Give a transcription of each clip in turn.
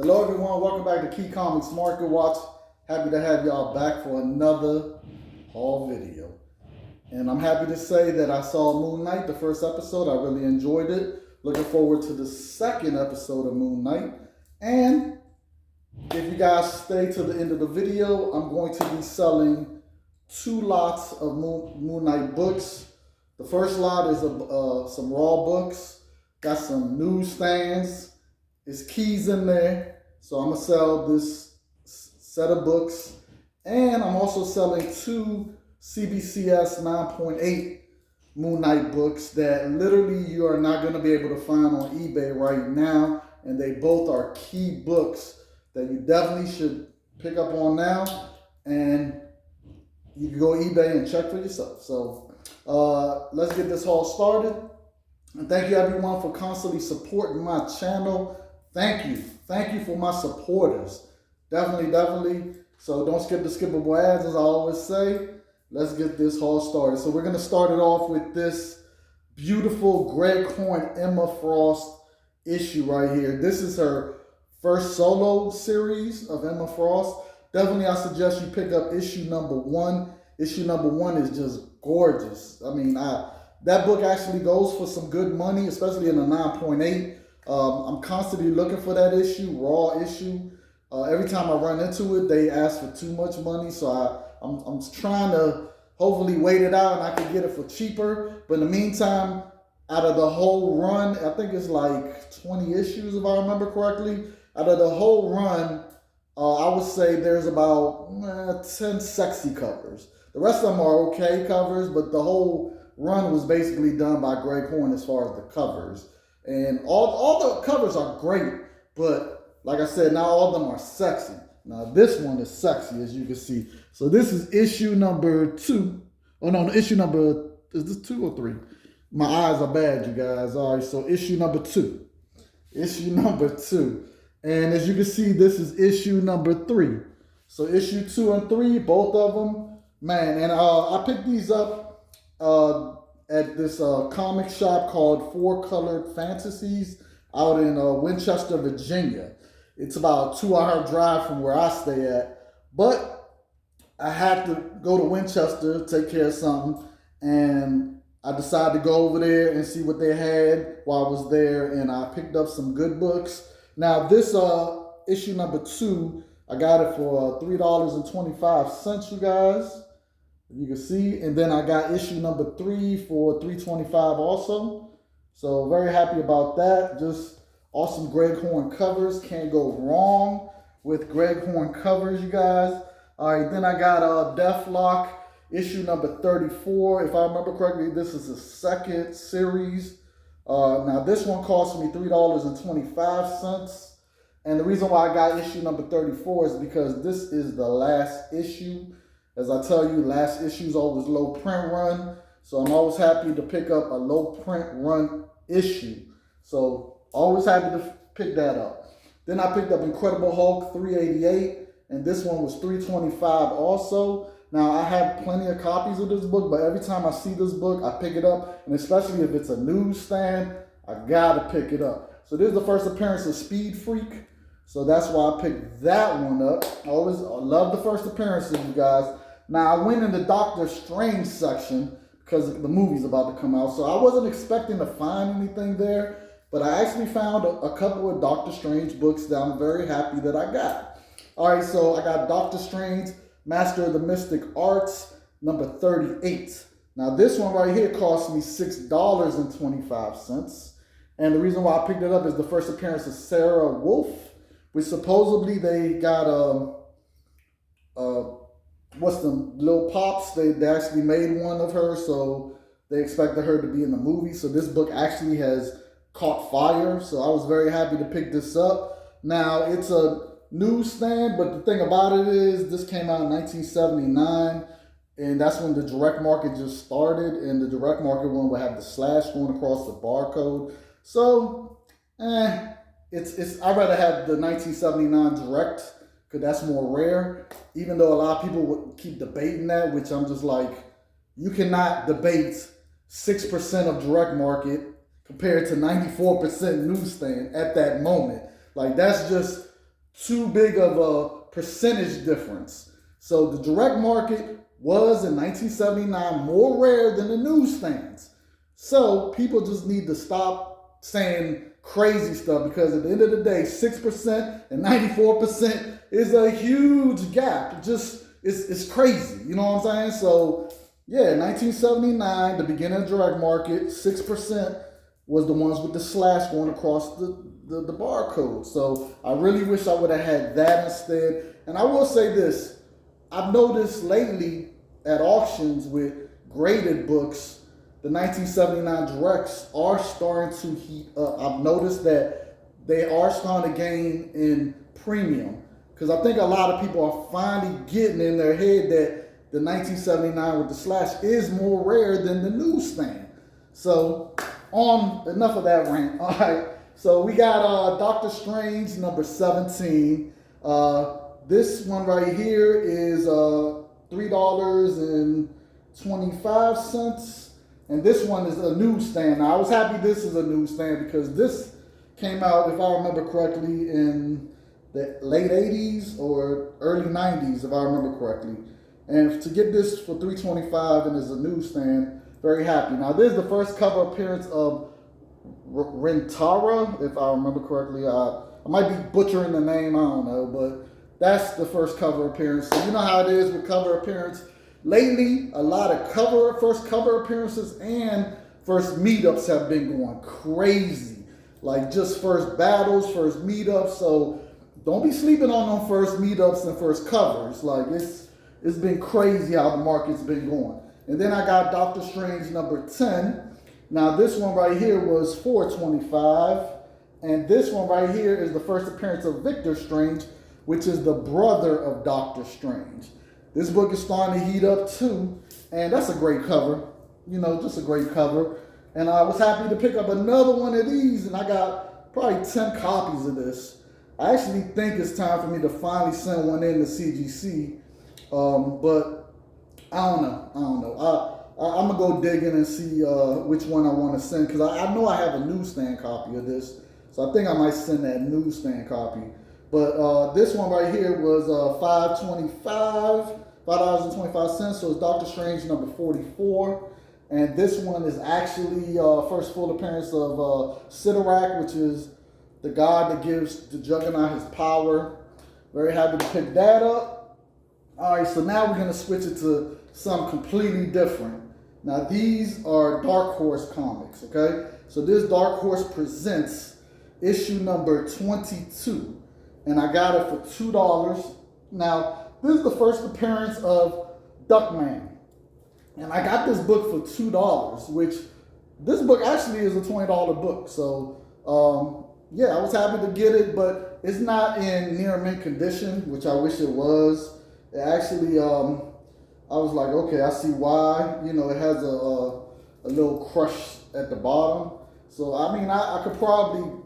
Hello everyone, welcome back to Key Comics Market Watch. Happy to have y'all back for another haul video. And I'm happy to say that I saw Moon Knight, the first episode. I really enjoyed it. Looking forward to the second episode of Moon Knight. And if you guys stay to the end of the video, I'm going to be selling 2 lots of Moon Knight books. The first lot is some raw books. Got some newsstands. There's keys in there. So I'm going to sell this set of books. And I'm also selling 2 CBCS 9.8 Moon Knight books that literally you are not going to be able to find on eBay right now. And they both are key books that you definitely should pick up on now. And you can go eBay and check for yourself. So let's get this haul started. And thank you everyone for constantly supporting my channel. Thank you. Thank you for my supporters. Definitely. So don't skip the skippable ads, as I always say. Let's get this haul started. So we're going to start it off with this beautiful Greg Horn Emma Frost issue right here. This is her first solo series of Emma Frost. Definitely I suggest you pick up issue number 1. Issue number 1 is just gorgeous. I mean, that book actually goes for some good money, especially in a 9.8. I'm constantly looking for that issue, raw issue. Every time I run into it, they ask for too much money. So I'm trying to hopefully wait it out and I can get it for cheaper. But in the meantime, out of the whole run, I think it's like 20 issues if I remember correctly. Out of the whole run, I would say there's about 10 sexy covers. The rest of them are okay covers, but the whole run was basically done by Greg Horn as far as the covers. And all the covers are great, but like I said, not all of them are sexy. Now this one is sexy, as you can see. So this is issue number 2. Oh no, issue number, is this 2 or 3? My eyes are bad, you guys. All right, so issue number 2. Issue number 2. And as you can see, this is issue number 3. So issue 2 and 3, both of them, man. And I picked these up at this comic shop called 4 Colored Fantasies out in Winchester, Virginia. It's about a 2-hour drive from where I stay at. But I had to go to Winchester, take care of something, and I decided to go over there and see what they had while I was there, and I picked up some good books. Now this issue number 2, I got it for $3.25, you guys. You can see, and then I got issue number 3 for $3.25 also. So very happy about that. Just awesome Greg Horn covers. Can't go wrong with Greg Horn covers, you guys. All right, then I got Deathlock issue number 34. If I remember correctly, this is the second series. Now this one cost me $3.25. And the reason why I got issue number 34 is because this is the last issue. As I tell you, last issue is always low print run. So I'm always happy to pick up a low print run issue. So always happy to pick that up. Then I picked up Incredible Hulk 388. And this one was $3.25 also. Now I have plenty of copies of this book, but every time I see this book, I pick it up. And especially if it's a newsstand, I gotta pick it up. So this is the first appearance of Speed Freak. So that's why I picked that one up. I love the first appearances, you guys. Now, I went in the Doctor Strange section because the movie's about to come out. So I wasn't expecting to find anything there. But I actually found a couple of Doctor Strange books that I'm very happy that I got. All right, so I got Doctor Strange, Master of the Mystic Arts, number 38. Now, this one right here cost me $6.25. And the reason why I picked it up is the first appearance of Sarah Wolf, which supposedly they got what's them Lil Pops, they actually made one of her, so they expected her to be in the movie. So this book actually has caught fire, so I was very happy to pick this up. Now it's a newsstand, but the thing about it is this came out in 1979, and that's when the direct market just started, and the direct market one would have the slash going across the barcode. So it's I'd rather have the 1979 direct, because that's more rare, even though a lot of people would keep debating that, which I'm just like, you cannot debate 6% of direct market compared to 94% newsstand at that moment. Like, that's just too big of a percentage difference. So the direct market was in 1979 more rare than the newsstands. So people just need to stop saying crazy stuff, because at the end of the day, 6% and 94% is a huge gap. Just it's crazy. You know what I'm saying? So yeah, 1979, the beginning of direct market, 6% was the ones with the slash going across the barcode. So I really wish I would have had that instead. And I will say this, I've noticed lately at auctions with graded books, the 1979 directs are starting to heat up. I've noticed that they are starting to gain in premium, because I think a lot of people are finally getting in their head that the 1979 with the slash is more rare than the newsstand. So on enough of that rant. All right, so we got Doctor Strange number 17. This one right here is $3.25. And this one is a newsstand. Now, I was happy this is a newsstand, because this came out, if I remember correctly, in the late 80s or early 90s, if I remember correctly. And to get this for $3.25 and as a newsstand, very happy. Now, this is the first cover appearance of Rentara, if I remember correctly. I might be butchering the name, I don't know, but that's the first cover appearance. So you know how it is with cover appearance. Lately, a lot of first cover appearances and first meetups have been going crazy. Like just first battles, first meetups. So don't be sleeping on them first meetups and first covers. Like it's been crazy how the market's been going. And then I got Doctor Strange number 10. Now this one right here was $4.25. And this one right here is the first appearance of Victor Strange, which is the brother of Doctor Strange. This book is starting to heat up too, and that's a great cover. You know, just a great cover. And I was happy to pick up another one of these, and I got probably 10 copies of this. I actually think it's time for me to finally send one in to CGC, but I don't know. I'm gonna go digging and see which one I want to send, because I know I have a newsstand copy of this, so I think I might send that newsstand copy. But this one right here was $5.25, so it's Doctor Strange number 44. And this one is actually first full appearance of Sidorak, which is the god that gives the Juggernaut his power. Very happy to pick that up. All right, so now we're going to switch it to something completely different. Now, these are Dark Horse comics, okay? So this Dark Horse Presents issue number 22. And I got it for $2. Now, this is the first appearance of Duckman. And I got this book for $2, which this book actually is a $20 book. So, yeah, I was happy to get it, but it's not in near mint condition, which I wish it was. It actually, I was like, okay, I see why. You know, it has a little crush at the bottom. So, I mean, I could probably,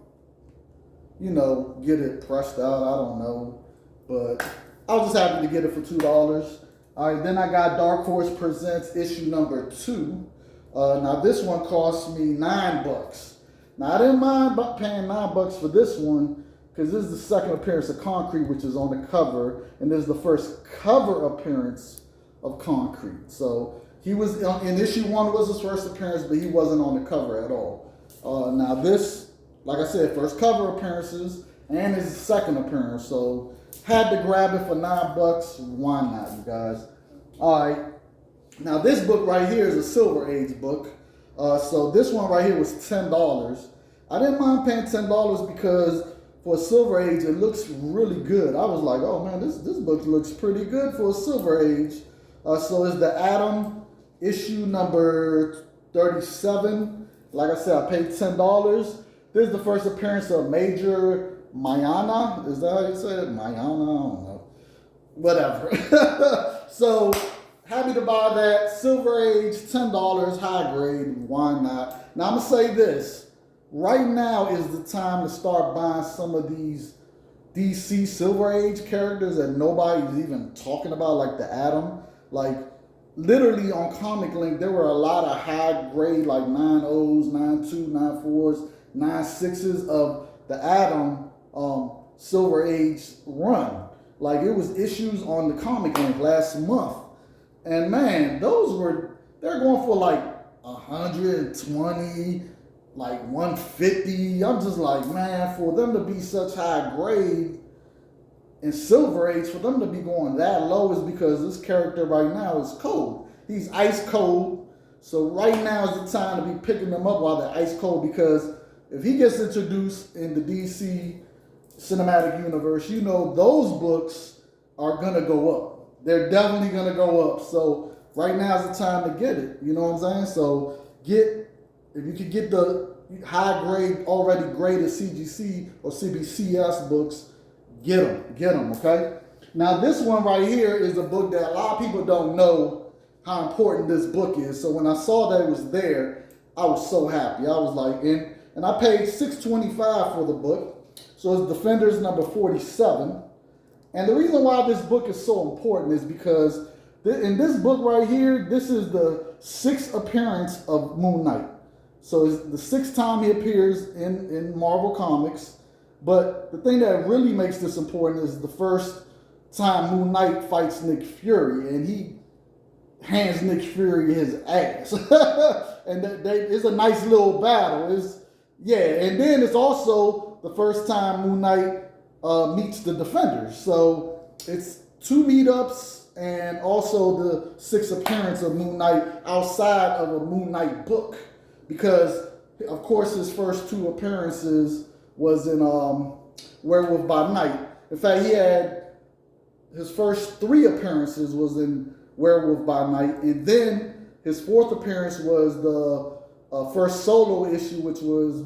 you know, get it pressed out. I don't know. But I was just happy to get it for $2. All right, then I got Dark Horse Presents issue number 2. Now, this one cost me $9. Now, I didn't mind paying $9 for this one, because this is the second appearance of Concrete, which is on the cover. And this is the first cover appearance of Concrete. So he was in issue 1 was his first appearance, but he wasn't on the cover at all. Now, this, like I said, first cover appearances and his second appearance. So had to grab it for $9. Why not, you guys? All right. Now this book right here is a Silver Age book. So this one right here was $10. I didn't mind paying $10 because for a Silver Age, it looks really good. I was like, oh man, this book looks pretty good for a Silver Age. So it's the Atom issue number 37. Like I said, I paid $10. This is the first appearance of Major Mayana. Is that how you say it? Mayana? I don't know. Whatever. So, happy to buy that. Silver Age, $10, high grade. Why not? Now, I'm going to say this. Right now is the time to start buying some of these DC Silver Age characters that nobody's even talking about, like the Atom. Like, literally on Comic Link, there were a lot of high grade, like 9.0s, 9.2, 9.4s, 9.6s of the Atom Silver Age run. Like, it was issues on the Comic Link last month. And man, they're going for like 120, like 150. I'm just like, man, for them to be such high grade in Silver Age, for them to be going that low is because this character right now is cold. He's ice cold. So right now is the time to be picking them up while they're ice cold, because if he gets introduced in the DC cinematic universe, you know those books are going to go up. They're definitely going to go up. So right now is the time to get it. You know what I'm saying? So if you could get the high grade, already graded CGC or CBCS books, get them, okay? Now this one right here is a book that a lot of people don't know how important this book is. So when I saw that it was there, I was so happy. I was like, and I paid $6.25 for the book. So it's Defenders number 47. And the reason why this book is so important is because in this book right here, this is the 6th appearance of Moon Knight. So it's the 6th time he appears in Marvel Comics. But the thing that really makes this important is the first time Moon Knight fights Nick Fury, and he hands Nick Fury his ass. And it's a nice little battle. And then it's also the first time Moon Knight meets the Defenders. So it's 2 meetups and also the 6th appearance of Moon Knight outside of a Moon Knight book. Because, of course, his first 2 appearances was in Werewolf by Night. In fact, he had his first 3 appearances was in Werewolf by Night, and then his 4th appearance was the first solo issue, which was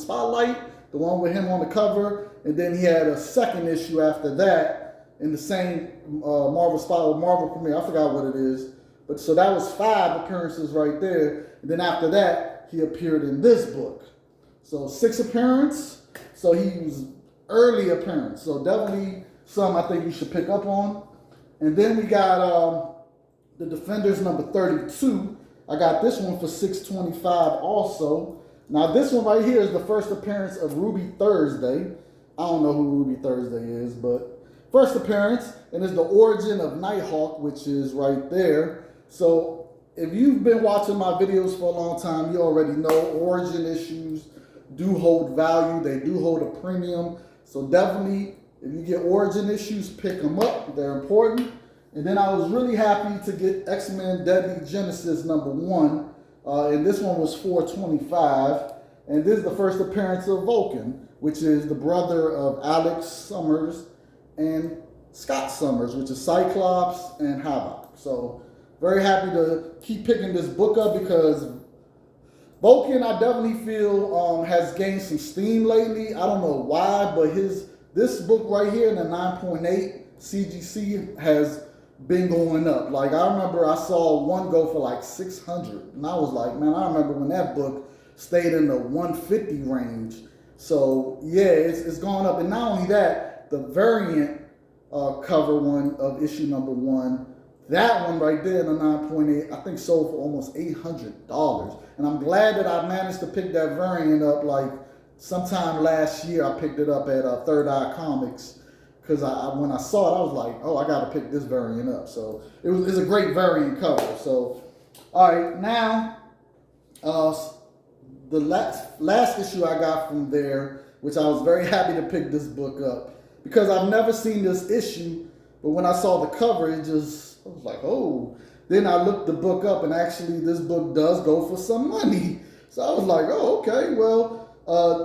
Spotlight, the one with him on the cover, and then he had a 2nd issue after that in the same Marvel premiere. I forgot what it is, but so that was 5 appearances right there, and then after that he appeared in this book. So 6 appearance. So he was early appearance. So definitely some I think you should pick up on. And then we got the Defenders number 32. I got this one for $6.25 also. Now this one right here is the first appearance of Ruby Thursday. I don't know who Ruby Thursday is, but first appearance, and it's the origin of Nighthawk, which is right there. So if you've been watching my videos for a long time, you already know origin issues do hold value. They do hold a premium. So definitely, if you get origin issues, pick them up. They're important. And then I was really happy to get X-Men Deadly Genesis number 1. And this one was $4.25. And this is the first appearance of Vulcan, which is the brother of Alex Summers and Scott Summers, which is Cyclops and Havoc. So very happy to keep picking this book up, because Vulcan, I definitely feel, has gained some steam lately. I don't know why, but this book right here in the 9.8 CGC has been going up. Like, I remember I saw one go for like 600, and I was like, man, I remember when that book stayed in the 150 range. So yeah, it's gone up. And not only that, the variant cover one of issue number 1, that one right there in the 9.8, I think sold for almost $800. And I'm glad that I managed to pick that variant up. Like sometime last year, I picked it up at Third Eye Comics, because when I saw it, I was like, oh, I got to pick this variant up. So it's a great variant cover. So, all right, now the last issue I got from there, which I was very happy to pick this book up, because I've never seen this issue, but when I saw the cover, I was like, oh. Then I looked the book up, and actually this book does go for some money. So I was like, oh, okay, well,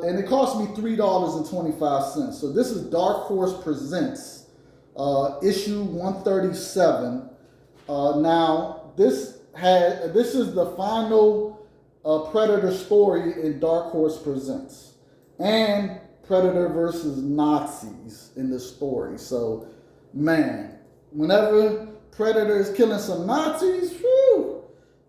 and it cost me $3.25. So this is Dark Horse Presents, issue 137. Now, this is the final Predator story in Dark Horse Presents, and Predator versus Nazis in the story. So, man, whenever Predator is killing some Nazis, whew,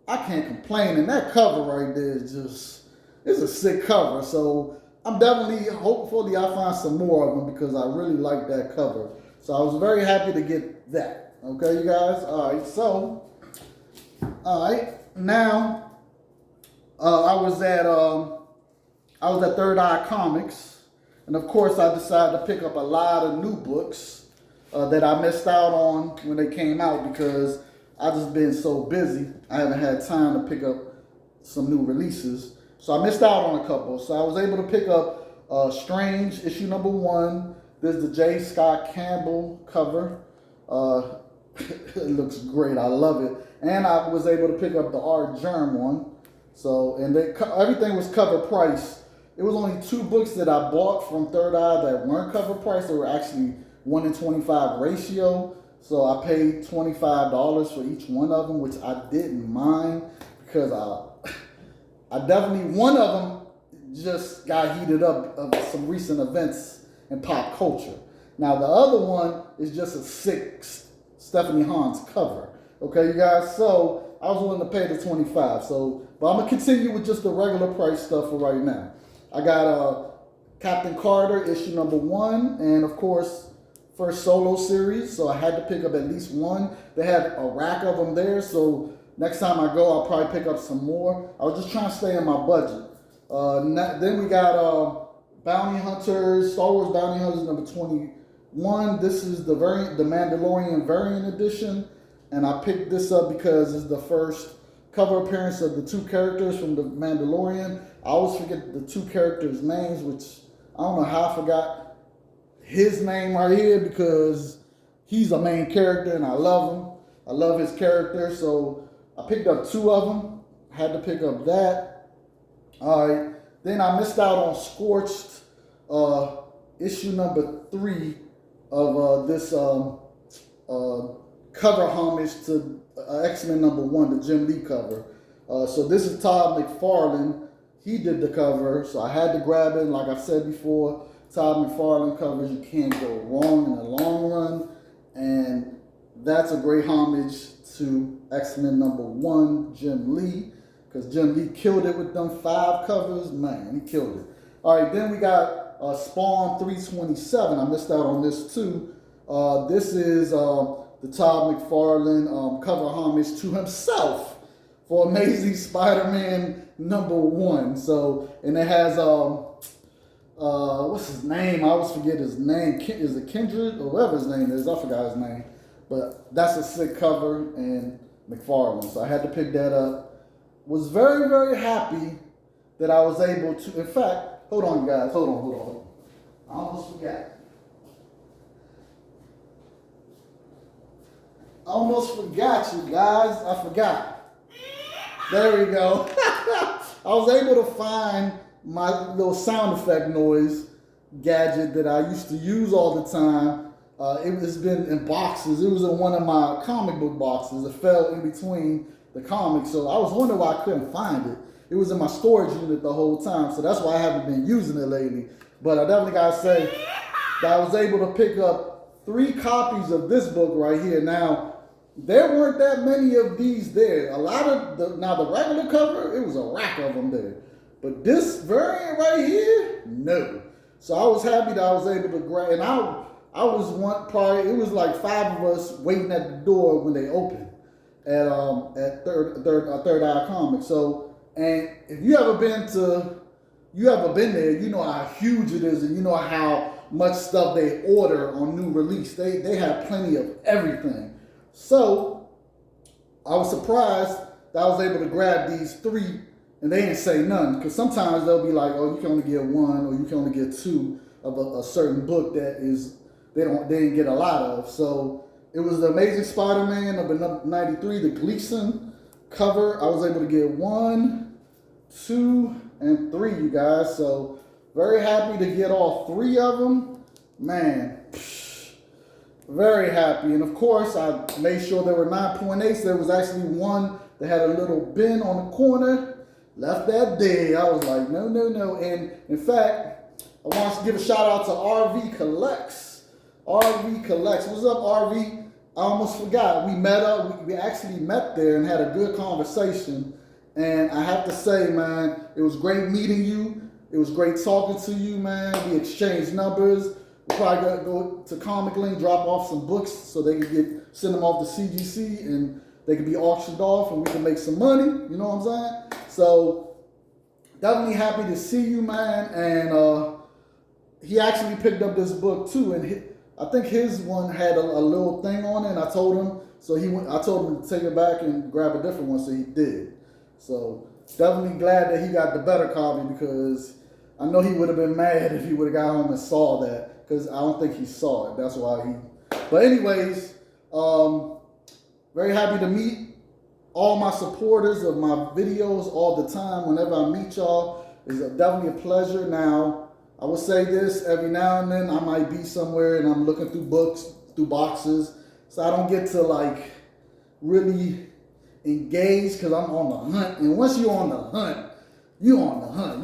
I can't complain. And that cover right there is it's a sick cover. So I'm hopefully I find some more of them, because I really like that cover. So I was very happy to get that. Okay, you guys? All right, now I was at Third Eye Comics, And of course, I decided to pick up a lot of new books that I missed out on when they came out because I just been so busy. I haven't had time to pick up some new releases. So I missed out on a couple. So I was able to pick up Strange, issue number 1. This is the J. Scott Campbell cover. It looks great. I love it. And I was able to pick up the Art Germ one. So, and everything was cover price. It was only 2 books that I bought from Third Eye that weren't cover price. They were actually 1 in 25 ratio. So I paid $25 for each one of them, which I didn't mind because I definitely, one of them just got heated up of some recent events in pop culture. Now the other one is just a sick Stephanie Hahn's cover. Okay, you guys. So I was willing to pay the $25. So, but I'm gonna continue with just the regular price stuff for right now. I got Captain Carter issue number 1, and of course first solo series. So I had to pick up at least one. They had a rack of them there. So next time I go, I'll probably pick up some more. I was just trying to stay in my budget. Then we got Bounty Hunters, Star Wars Bounty Hunters number 21. This is the Mandalorian variant edition. And I picked this up because it's the first cover appearance of the 2 characters from the Mandalorian. I always forget the 2 characters' names, which I don't know how I forgot his name right here because he's a main character and I love him. I love his character. So I picked up 2 of them. Had to pick up that. All right. Then I missed out on Scorched issue number 3 of this cover homage to X-Men number 1, the Jim Lee cover. So this is Todd McFarlane. He did the cover, so I had to grab it. And like I've said before, Todd McFarlane covers, you can't go wrong in the long run. And that's a great homage to X-Men number 1, Jim Lee, because Jim Lee killed it with them 5 covers. Man, he killed it. All right, then we got Spawn 327. I missed out on this too. This is the Todd McFarlane cover homage to himself for Amazing Spider-Man number 1. So, and it has what's his name? I always forget his name. Is it Kindred or whatever his name is? I forgot his name. But that's a sick cover and McFarlane. So I had to pick that up. Was very, very happy that I was able to. In fact, hold on, guys. Hold on. I almost forgot. Almost forgot you guys. I forgot. There we go. I was able to find my little sound effect noise gadget that I used to use all the time. It's been in boxes. It was in one of my comic book boxes. It fell in between the comics. So I was wondering why I couldn't find it. It was in my storage unit the whole time. So that's why I haven't been using it lately. But I definitely got to say that I was able to pick up 3 copies of this book right here. Now, there weren't that many of these there. A lot of the regular cover, it was a rack of them there. But this variant right here, no. So I was happy that I was able to grab, and I was it was like 5 of us waiting at the door when they opened at Third Eye Comics. So, and if you ever been there, you know how huge it is, and you know how much stuff they order on new release. They have plenty of everything. So I was surprised that I was able to grab these 3, and they didn't say none, because sometimes they'll be like, oh, you can only get 1 or you can only get 2 of a certain book that is they didn't get a lot of. So it was the Amazing Spider-Man number 93, the Gleason cover. I was able to get 1, 2, and 3, you guys. So very happy to get all 3 of them. Man, very happy. And of course, I made sure there were 9.8s. There was actually one that had a little bin on the corner. Left that there. I was like, no. And in fact, I want to give a shout out to RV Collects. RV Collects. What's up, RV? I almost forgot. We met up. We actually met there and had a good conversation. And I have to say, man, it was great meeting you. It was great talking to you, man. We exchanged numbers. We're probably going to go to Comic Link, drop off some books so they can send them off to CGC and they can be auctioned off and we can make some money. You know what I'm saying? So definitely happy to see you, man. And he actually picked up this book too, and I think his one had a little thing on it, and I told him, so I told him to take it back and grab a different one, so he did. So definitely glad that he got the better copy, because I know he would have been mad if he would have got home and saw that, because I don't think he saw it. That's why he. But anyways, very happy to meet all my supporters of my videos all the time. Whenever I meet y'all, it's definitely a pleasure. Now, I will say this, every now and then I might be somewhere and I'm looking through books, through boxes, so I don't get to like really engage, because I'm on the hunt. And once you're on the hunt, you're on the hunt.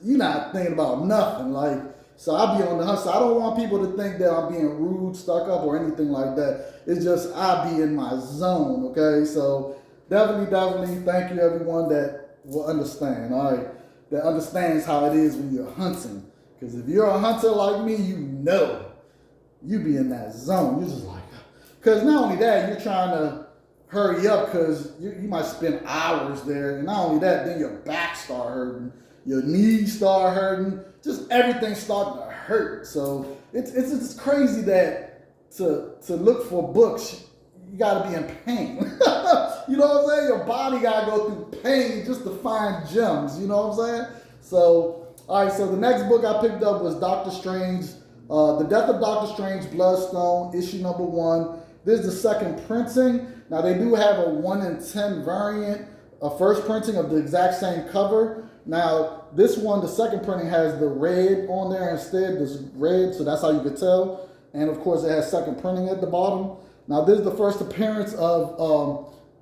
You're not thinking about nothing. Like, so I be on the hunt. So I don't want people to think that I'm being rude, stuck up, or anything like that. It's just I be in my zone, okay? So definitely thank you everyone that will understand, all right? That understands how it is when you're hunting. Because if you're a hunter like me, you know you be in that zone. You're just like, because not only that, you're trying to hurry up, because you might spend hours there. And not only that, then your back start hurting, your knees start hurting, just everything starting to hurt. So it's crazy that to look for books, you got to be in pain. You know what I'm saying? Your body got to go through pain just to find gems. You know what I'm saying? So, all right, so the next book I picked up was Doctor Strange, The Death of Doctor Strange, Bloodstone, issue number 1. This is the second printing. Now, they do have a 1 in 10 variant, a first printing of the exact same cover. Now, this one, the second printing, has the red on there instead, this red, so that's how you could tell. And, of course, it has second printing at the bottom. Now, this is the first appearance of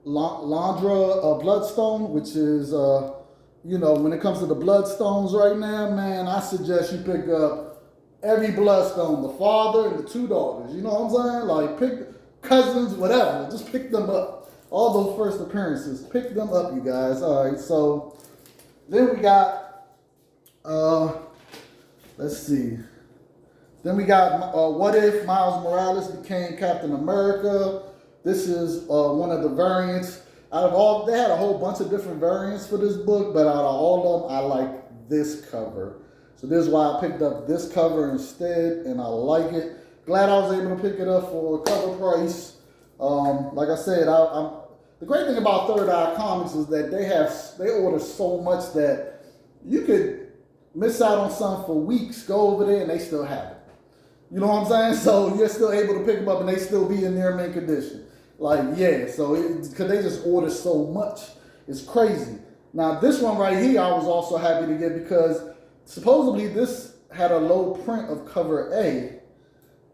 Landra Bloodstone, which is, you know, when it comes to the Bloodstones right now, man, I suggest you pick up every Bloodstone, the father and the 2 daughters. You know what I'm saying? Like, pick cousins, whatever. Just pick them up. All those first appearances, pick them up, you guys. All right, so then we got, let's see. Then we got What If Miles Morales Became Captain America. This is one of the variants. Out of all, they had a whole bunch of different variants for this book, but out of all of them, I like this cover. So this is why I picked up this cover instead, and I like it. Glad I was able to pick it up for a cover price. Like I said, the great thing about Third Eye Comics is that they order so much that you could miss out on something for weeks, go over there, and they still have it. You know what I'm saying? So you're still able to pick them up, and they still be in their mint condition. Like, yeah, so because they just order so much. It's crazy. Now, this one right here, I was also happy to get, because supposedly this had a low print of cover A.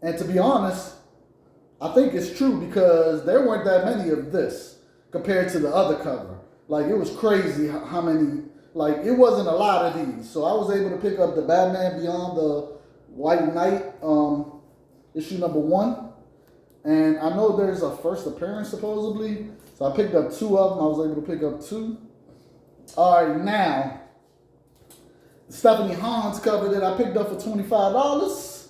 And to be honest, I think it's true, because there weren't that many of this compared to the other cover. Like, it was crazy how many, like, it wasn't a lot of these. So I was able to pick up the Batman Beyond the White Knight issue number 1. And I know there's a first appearance supposedly. So I picked up 2 of them. I was able to pick up 2. All right, now, the Stephanie Hans cover that I picked up for $25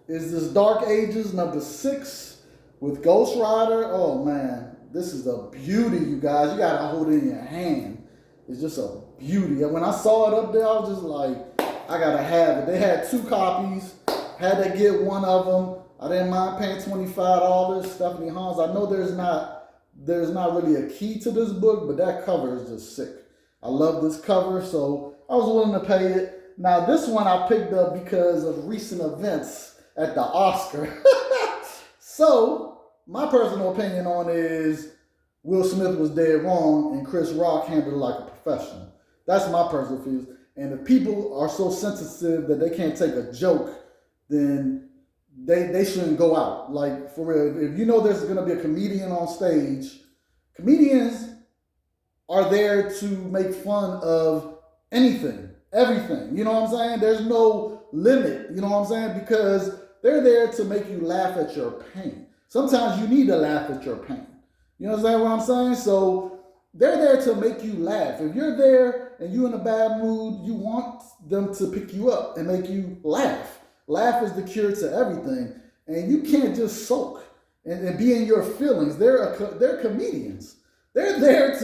is this Dark Ages number 6 with Ghost Rider. Oh man, this is a beauty, you guys. You gotta hold it in your hand. It's just a beauty. And when I saw it up there, I was just like, I gotta have it. They had 2 copies. Had to get one of them. I didn't mind paying $25. Stephanie Hans. I know there's not really a key to this book, but that cover is just sick. I love this cover, so I was willing to pay it. Now, this one I picked up because of recent events at the Oscar. So, my personal opinion on it is Will Smith was dead wrong and Chris Rock handled it like a professional. That's my personal feelings. And if people are so sensitive that they can't take a joke, then they shouldn't go out. Like, for real, if you know there's going to be a comedian on stage, comedians are there to make fun of anything, everything. You know what I'm saying? There's no limit, you know what I'm saying? Because they're there to make you laugh at your pain. Sometimes you need to laugh at your pain. You understand what I'm saying? So they're there to make you laugh. If you're there and you're in a bad mood, you want them to pick you up and make you laugh. Laugh is the cure to everything. And you can't just sulk and be in your feelings. They're comedians. They're there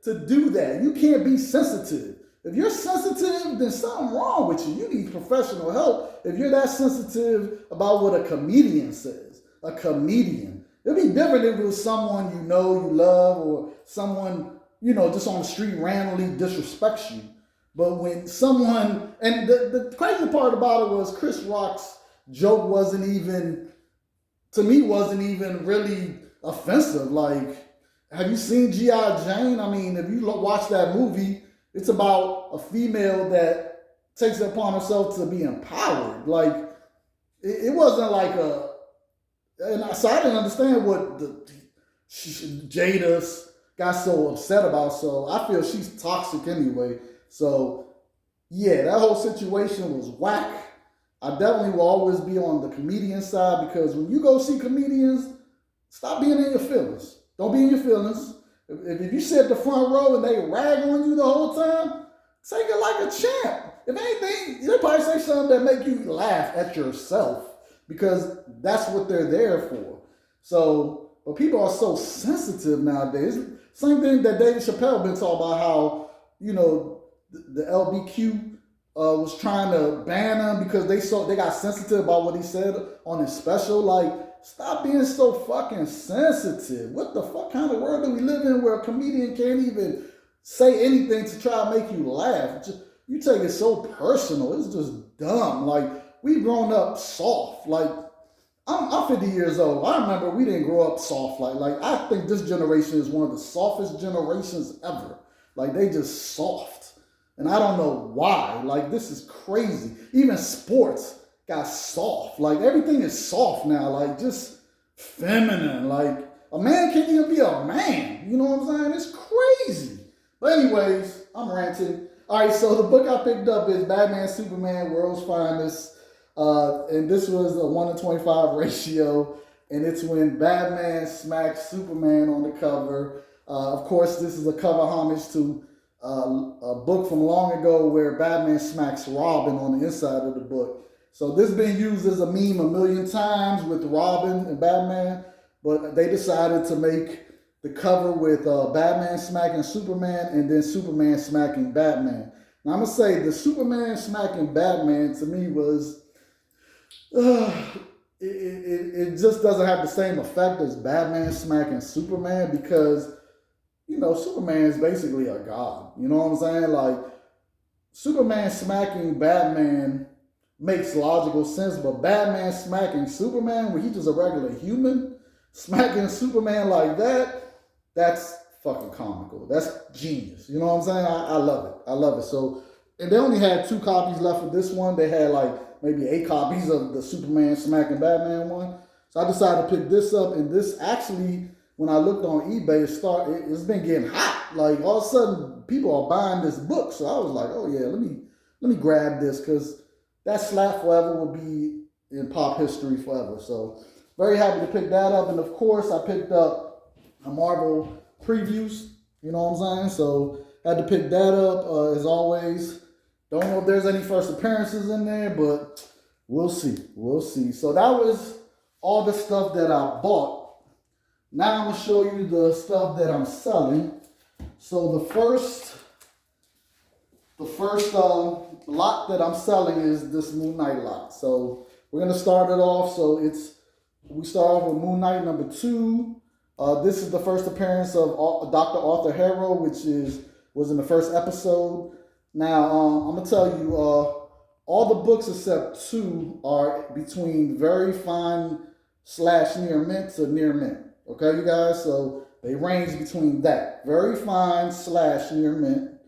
to do that. You can't be sensitive. If you're sensitive, then something wrong with you. You need professional help if you're that sensitive about what a comedian says. A comedian. It'd be different if it was someone you know, you love, or someone, just on the street randomly disrespects you. But when someone, and the crazy part about it was Chris Rock's joke wasn't even really offensive. Like, have you seen G.I. Jane? I mean, if you watch that movie, it's about a female that takes it upon herself to be empowered. Like, it wasn't like so I didn't understand what Jada got so upset about. So I feel she's toxic anyway. So yeah, that whole situation was whack. I definitely will always be on the comedian side, because when you go see comedians, stop being in your feelings. Don't be in your feelings. If you sit at the front row and they rag on you the whole time, take it like a champ. If anything, they probably say something that make you laugh at yourself, because that's what they're there for. So, but people are so sensitive nowadays. Same thing that David Chappelle been talking about, how, the LBQ was trying to ban him because they got sensitive about what he said on his special. Like, stop being so fucking sensitive. What the fuck kind of world do we live in where a comedian can't even say anything to try to make you laugh? You take it so personal. It's just dumb. Like, we've grown up soft. Like, I'm 50 years old. I remember we didn't grow up soft. Like I think this generation is one of the softest generations ever. Like, they just soft. And I don't know why. Like, this is crazy. Even sports got soft. Like, everything is soft now. Like, just feminine. Like, a man can't even be a man. You know what I'm saying? It's crazy. But anyways, I'm ranting. All right, so the book I picked up is Batman, Superman, World's Finest. And this was a 1-25 ratio. And it's when Batman smacks Superman on the cover. Of course, this is a cover homage to a book from long ago where Batman smacks Robin on the inside of the book. So this has been used as a meme a million times with Robin and Batman, but they decided to make the cover with Batman smacking Superman and then Superman smacking Batman. Now I'm going to say the Superman smacking Batman to me was, it just doesn't have the same effect as Batman smacking Superman, because Superman is basically a god. You know what I'm saying? Like, Superman smacking Batman makes logical sense, but Batman smacking Superman, when he's just a regular human, smacking Superman like that, that's fucking comical. That's genius. You know what I'm saying? I love it. I love it. So, and they only had 2 copies left of this one. They had like maybe 8 copies of the Superman smacking Batman one. So I decided to pick this up, and this actually, when I looked on eBay, it's been getting hot. Like, all of a sudden, people are buying this book. So I was like, oh yeah, let me grab this, because that slap forever will be in pop history forever. So very happy to pick that up. And of course, I picked up a Marvel previews. You know what I'm saying? So had to pick that up as always. Don't know if there's any first appearances in there, but we'll see. We'll see. So that was all the stuff that I bought. Now I'm going to show you the stuff that I'm selling. So the first lot that I'm selling is this Moon Knight lot. So we're going to start it off. So we start off with Moon Knight number 2. This is the first appearance of Dr. Arthur Harrow, which was in the first episode. Now, I'm going to tell you, all the books except 2 are between very fine / near mint to near mint. Okay, you guys? So they range between that. Very fine / near mint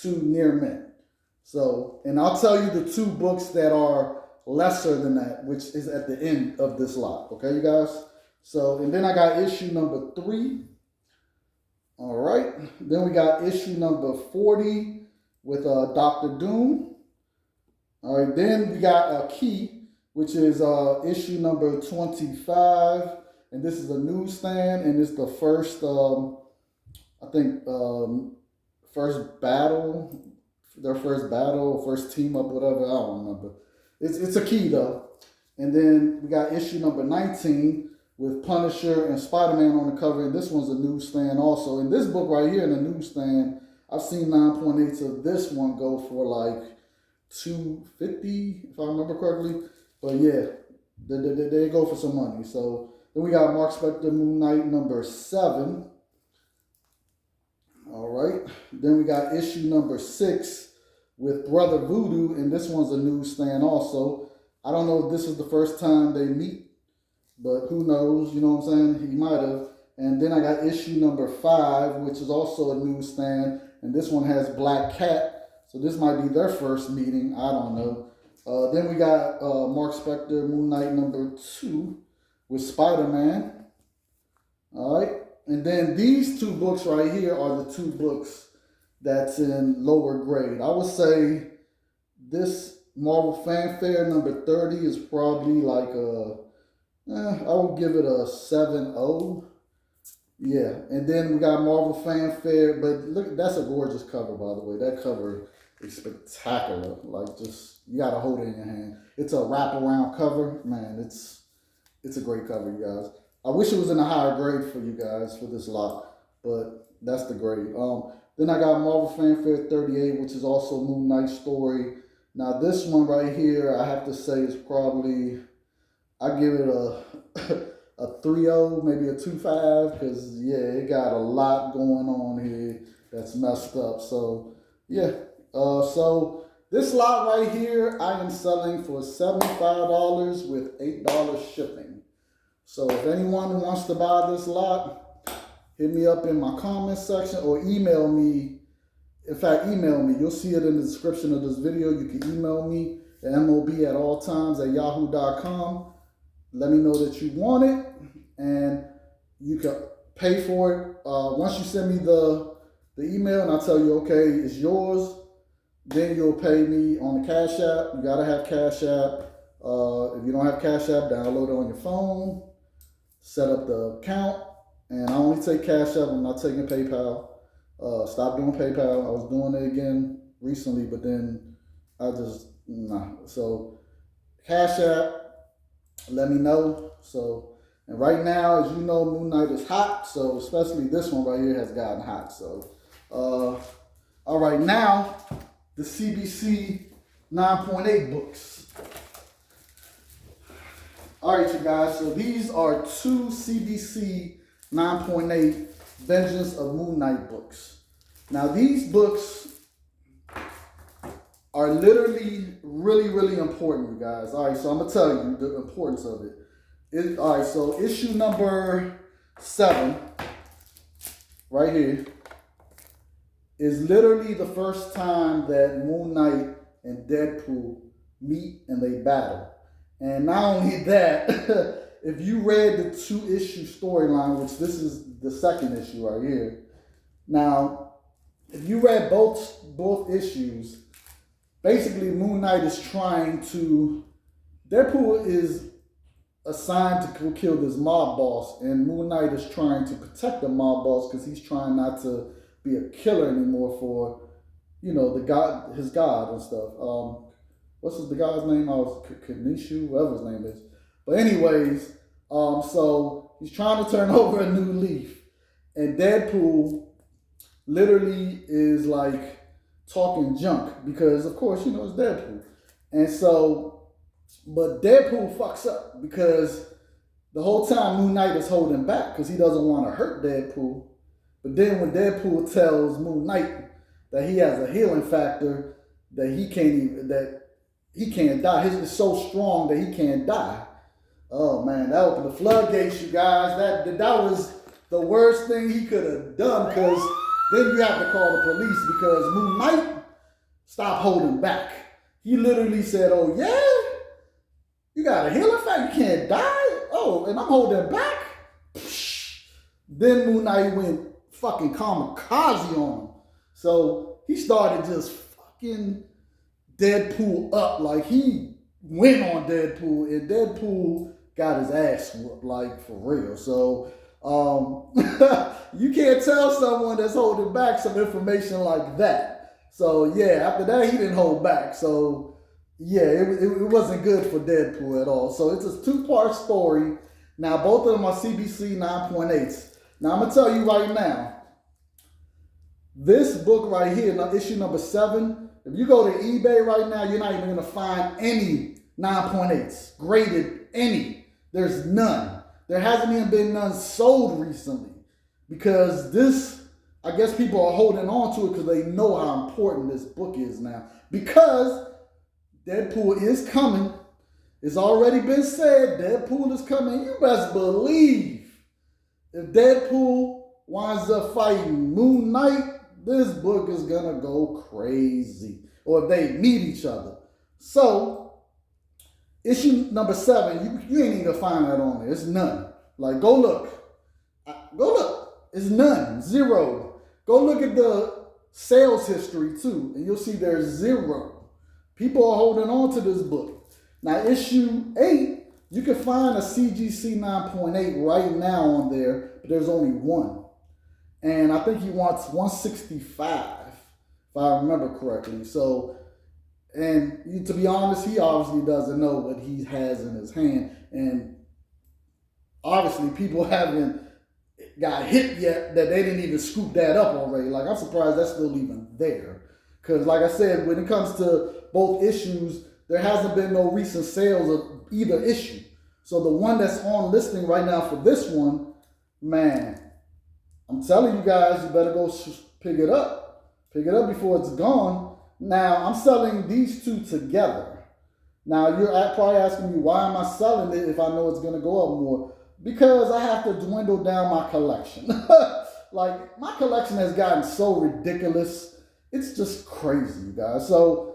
to near mint. So, and I'll tell you the 2 books that are lesser than that, which is at the end of this lot. Okay, you guys? So, and then I got issue number 3. All right. Then we got issue number 40 with Dr. Doom. All right. Then we got a key, which is issue number 25. And this is a newsstand, and it's the first, first battle, their first battle, first team up, whatever, I don't remember. It's a key, though. And then we got issue number 19 with Punisher and Spider-Man on the cover, and this one's a newsstand also. And this book right here in the newsstand, I've seen 9.8s of this one go for like $250, if I remember correctly. But yeah, they go for some money. So then we got Mark Spector Moon Knight number 7. All right. Then we got issue number 6 with Brother Voodoo, and this one's a newsstand also. I don't know if this is the first time they meet, but who knows? You know what I'm saying? He might have. And then I got issue number 5, which is also a newsstand, and this one has Black Cat. So this might be their first meeting. I don't know. Then we got Mark Spector Moon Knight number 2 with Spider-Man. All right. And then these 2 books right here are the 2 books that's in lower grade. I would say this Marvel Fanfare number 30 is probably like I would give it a 7.0. Yeah. And then we got Marvel Fanfare, but look, that's a gorgeous cover, by the way. That cover is spectacular. Like, just, you got to hold it in your hand. It's a wraparound cover. Man, it's a great cover, you guys. I wish it was in a higher grade for you guys for this lot, but that's the grade. Then I got Marvel Fanfare 38, which is also Moon Knight story. Now this one right here, I have to say is probably, I give it a 3.0, maybe a 2.5, because yeah, it got a lot going on here that's messed up. So yeah, so this lot right here, I am selling for $75 with $8 shipping. So if anyone wants to buy this lot, hit me up in my comment section or email me. In fact, email me. You'll see it in the description of this video. You can email me at mob@alltimes@yahoo.com. Let me know that you want it, and you can pay for it. Once you send me the email and I tell you, okay, it's yours, then you'll pay me on the Cash App. You gotta have Cash App. If you don't have Cash App, download it on your phone. Set up the account, and I only take Cash App. I'm not taking PayPal. Stop doing PayPal. I was doing it again recently, but then I just, nah. So Cash App, let me know. So, and right now, as you know, Moon Knight is hot. So especially this one right here has gotten hot. So, all right, now the CBC 9.8 books. All right, you guys, so these are 2 CBC 9.8 Vengeance of Moon Knight books. Now, these books are literally really, really important, you guys. All right, so I'm going to tell you the importance of it. All right, so issue number 7, right here, is literally the first time that Moon Knight and Deadpool meet and they battle. And not only that, if you read the 2-issue storyline, which this is the 2nd issue right here. Now, if you read both issues, basically Moon Knight is trying to, Deadpool is assigned to kill this mob boss, and Moon Knight is trying to protect the mob boss because he's trying not to be a killer anymore for, you know, his god and stuff. What's the guy's name? Kanishu, whatever his name is. But anyways, so he's trying to turn over a new leaf. And Deadpool literally is like talking junk because, of course, you know, it's Deadpool. And so, but Deadpool fucks up because the whole time Moon Knight is holding back because he doesn't want to hurt Deadpool. But then when Deadpool tells Moon Knight that he has a healing factor that he can't die. His is so strong that he can't die. Oh man, that opened the floodgates, you guys. That was the worst thing he could have done, because then you have to call the police because Moon Knight stopped holding back. He literally said, "Oh yeah, you got a healing factor, you can't die. Oh, and I'm holding back." Then Moon Knight went fucking kamikaze on him. So he started just fucking Deadpool up. Like, he went on Deadpool, and Deadpool got his ass whooped, like, for real. So you can't tell someone that's holding back some information like that. So yeah, after that he didn't hold back. So yeah, it wasn't good for Deadpool at all. So it's a 2-part story. Now both of them are CBC 9.8s. Now I'm gonna tell you right now, the 2 issue storyline, which this is the 2nd issue right here. Now, if you read both issues, basically Moon Knight is trying to kill this mob boss, and Moon Knight is trying not to be a killer anymore for, you know, the god, his god and stuff. This book right here, issue number 7, if you go to eBay right now, you're not even going to find any 9.8s graded, any. There's none. There hasn't even been none sold recently because this, I guess people are holding on to it because they know how important this book is now. Because Deadpool is coming. It's already been said, Deadpool is coming. You best believe if Deadpool winds up fighting Moon Knight, this book is going to go crazy. Or if they meet each other. So, issue number 7, you ain't even going to find that on there. It's none. Like, go look. Go look. It's none. 0. Go look at the sales history, too. And you'll see there's 0. People are holding on to this book. Now, issue 8, you can find a CGC 9.8 right now on there, but there's only 1. And I think he wants 165, if I remember correctly. So, and to be honest, he obviously doesn't know what he has in his hand. And obviously, people haven't got hit yet that they didn't even scoop that up already. Like, I'm surprised that's still even there. Because, like I said, when it comes to both issues, there hasn't been no recent sales of either issue. So the one that's on listing right now for this one, man, I'm telling you guys, you better go pick it up. Pick it up before it's gone. Now, I'm selling these two together. Now, you're probably asking me, why am I selling it if I know it's going to go up more? Because I have to dwindle down my collection. Like, my collection has gotten so ridiculous. It's just crazy, you guys. So,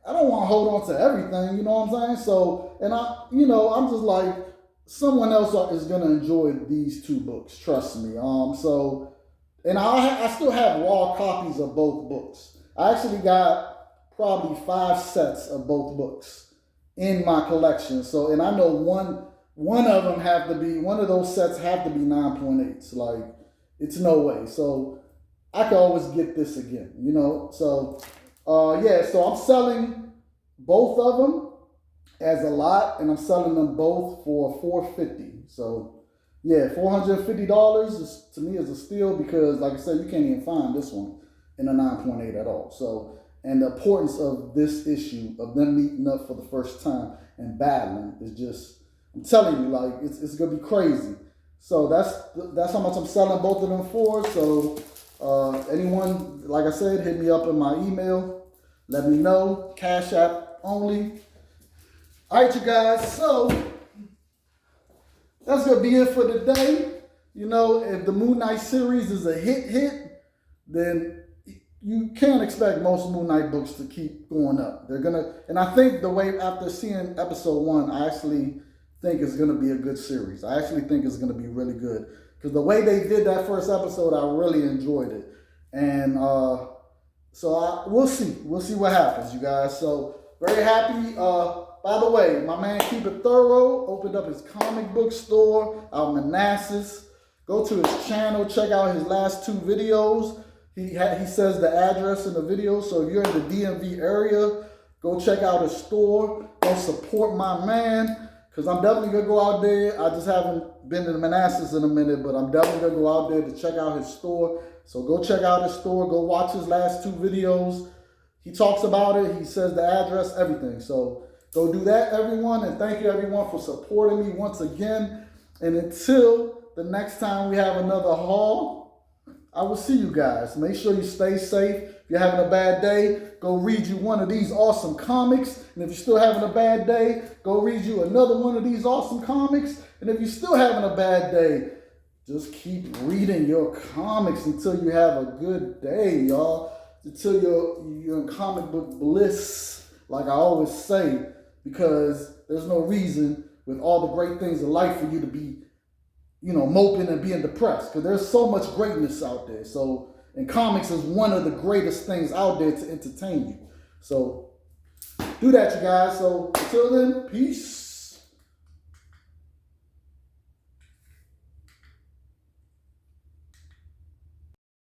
I don't want to hold on to everything, you know what I'm saying? So, and I'm just like, someone else is going to enjoy these 2 books, trust me. And I still have raw copies of both books. I actually got probably 5 sets of both books in my collection. So, and I know one of those sets have to be 9.8s. Like, it's no way. So, I can always get this again, you know? So, so I'm selling both of them as a lot, and I'm selling them both for $450. So, yeah, $450 is, to me, is a steal because, like I said, you can't even find this one in a 9.8 at all. So, and the importance of this issue, of them meeting up for the first time and battling, is just, I'm telling you, like, it's going to be crazy. So that's how much I'm selling both of them for. So, anyone, like I said, hit me up in my email. Let me know. Cash App only. All right, you guys. So, that's going to be it for today. You know, if the Moon Knight series is a hit, then you can't expect most Moon Knight books to keep going up. They're going to, and I think the way, after seeing episode 1, I actually think it's going to be a good series. I actually think it's going to be really good. Because the way they did that first episode, I really enjoyed it. And we'll see. We'll see what happens, you guys. So, very happy. By the way, my man Keep It Thorough opened up his comic book store out in Manassas. Go to his channel. Check out his last 2 videos. He says the address in the video. So if you're in the DMV area, go check out his store. Go support my man. Because I'm definitely going to go out there. I just haven't been to Manassas in a minute, but I'm definitely going to go out there to check out his store. So go check out his store. Go watch his last 2 videos. He talks about it. He says the address, everything. So go do that, everyone. And thank you, everyone, for supporting me once again. And until the next time we have another haul, I will see you guys. Make sure you stay safe. If you're having a bad day, go read you one of these awesome comics. And if you're still having a bad day, go read you another one of these awesome comics. And if you're still having a bad day, just keep reading your comics until you have a good day, y'all. Until you're in comic book bliss, like I always say, because there's no reason with all the great things in life for you to be, moping and being depressed, because there's so much greatness out there. So, and comics is one of the greatest things out there to entertain you. So, do that, you guys. So, until then, peace.